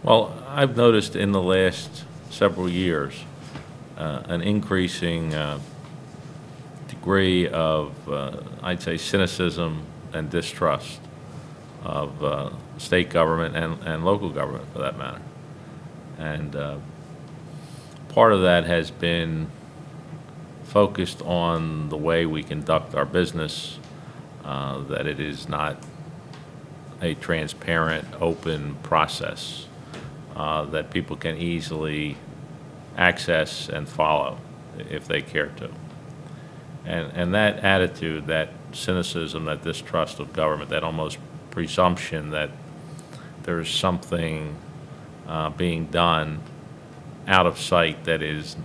Well, I've noticed in the last several years an increasing degree of, I'd say, cynicism and distrust of state government and local government, for that matter. And part of that has been focused on the way we conduct our business, that it is not a transparent, open process that people can easily access and follow if they care to. And that attitude, that cynicism, that distrust of government, that almost presumption that there's something being done out of sight that is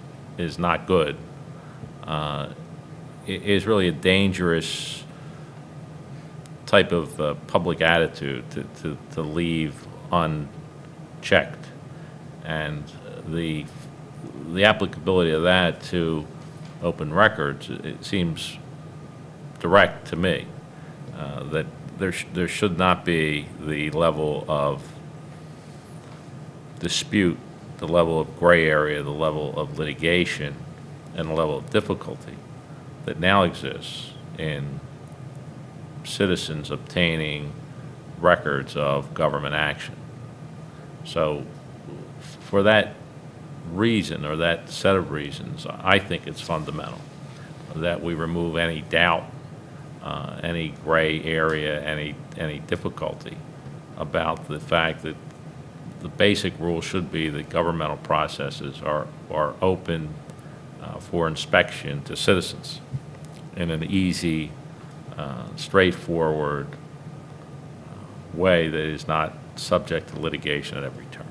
not good, is really a dangerous type of public attitude to leave unchecked. And the applicability of that to open records, it seems direct to me, that there should not be the level of dispute, the level of gray area, the level of litigation, and the level of difficulty that now exists in citizens obtaining records of government action. So for that reason, or that set of reasons, I think it's fundamental that we remove any doubt, any gray area, any difficulty about the fact that the basic rule should be that governmental processes are open for inspection to citizens in an easy, straightforward way that is not subject to litigation at every turn.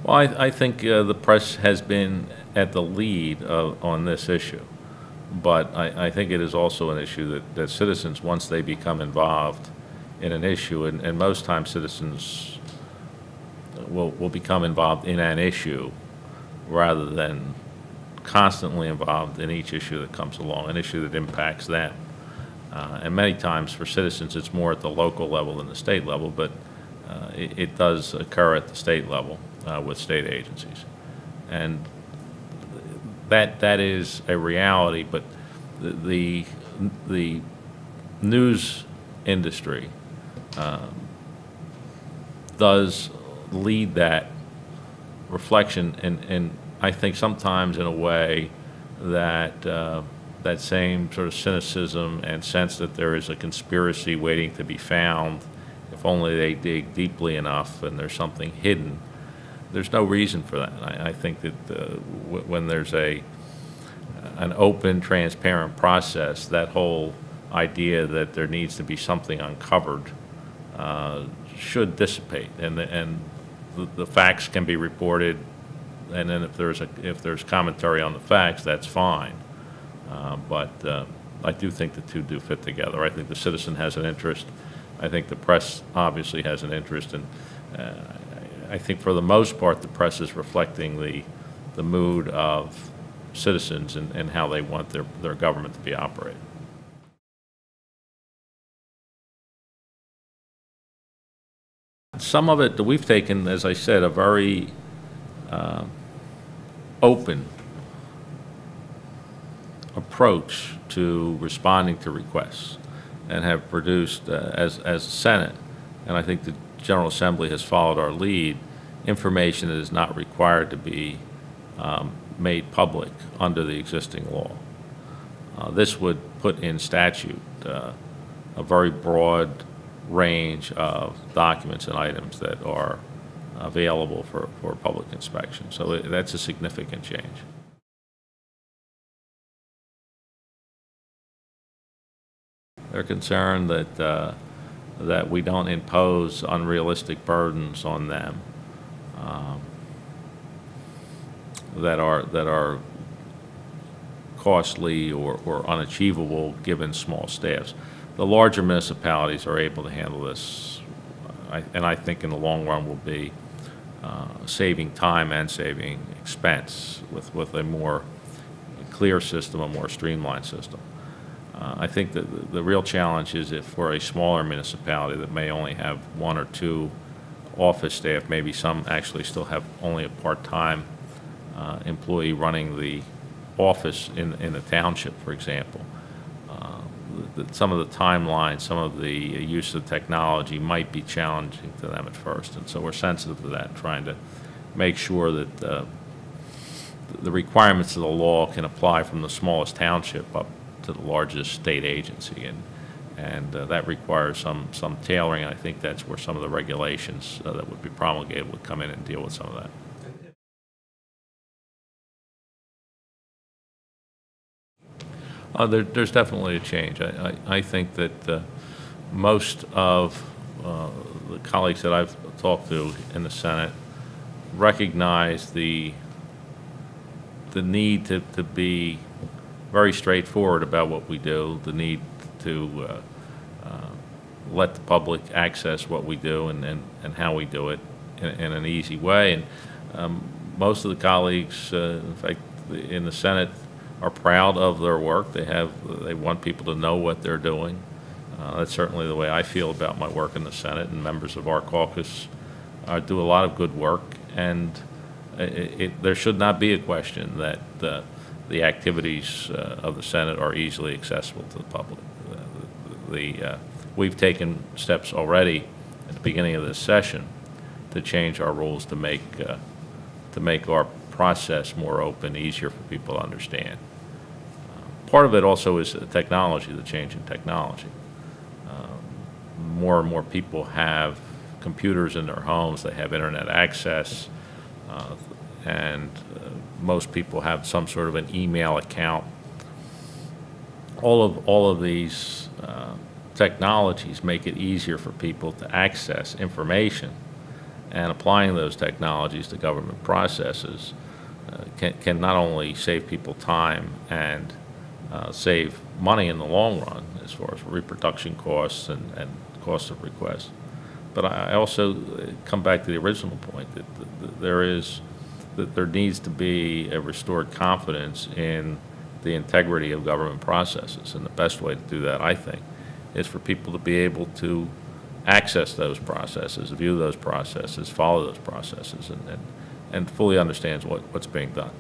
Well, I think the press has been at the lead on this issue, but I think it is also an issue that citizens, once they become involved in an issue, and most times citizens will become involved in an issue rather than constantly involved in each issue that comes along, an issue that impacts them. And many times for citizens it's more at the local level than the state level, but it does occur at the state level with state agencies. And that is a reality, but the news industry does lead that reflection, and I think sometimes in a way that that same sort of cynicism and sense that there is a conspiracy waiting to be found if only they dig deeply enough and there's something hidden. There's no reason for that. I think that when there's an open, transparent process, that whole idea that there needs to be something uncovered should dissipate, and the facts can be reported, and then if there's commentary on the facts, that's fine. But I do think the two do fit together. I think the citizen has an interest. I think the press obviously has an interest, and I think for the most part the press is reflecting the mood of citizens and how they want their government to be operated. Some of it that we've taken, as I said, a very open approach to responding to requests, and have produced, as the Senate, and I think the General Assembly has followed our lead, information that is not required to be made public under the existing law. This would put in statute a very broad range of documents and items that are available for public inspection. So that's a significant change. They're concerned that we don't impose unrealistic burdens on them that are costly or unachievable given small staffs. The larger municipalities are able to handle this, and I think in the long run will be saving time and saving expense with a more clear system, a more streamlined system. I think that the real challenge is if for a smaller municipality that may only have one or two office staff, maybe some actually still have only a part-time employee running the office in the township, for example. Some of the timelines, some of the use of technology might be challenging to them at first, and so we're sensitive to that, trying to make sure that the requirements of the law can apply from the smallest township up to the largest state agency, and that requires some tailoring. I think that's where some of the regulations that would be promulgated would come in and deal with some of that. There's definitely a change. I think that most of the colleagues that I've talked to in the Senate recognize the need to be very straightforward about what we do, the need to let the public access what we do and how we do it in an easy way. And most of the colleagues, in fact, in the Senate, are proud of their work. They want people to know what they're doing. That's certainly the way I feel about my work in the Senate, and members of our caucus do a lot of good work. And there should not be a question that the activities of the Senate are easily accessible to the public. We've taken steps already at the beginning of this session to change our rules to make our process more open, easier for people to understand. Part of it also is technology, the change in technology. More and more people have computers in their homes, they have internet access, and most people have some sort of an email account. All of these technologies make it easier for people to access information, and applying those technologies to government processes can not only save people time and save money in the long run as far as reproduction costs and costs of requests, but I also come back to the original point that there needs to be a restored confidence in the integrity of government processes, and the best way to do that, I think, is for people to be able to access those processes, view those processes, follow those processes, and fully understands what's being done.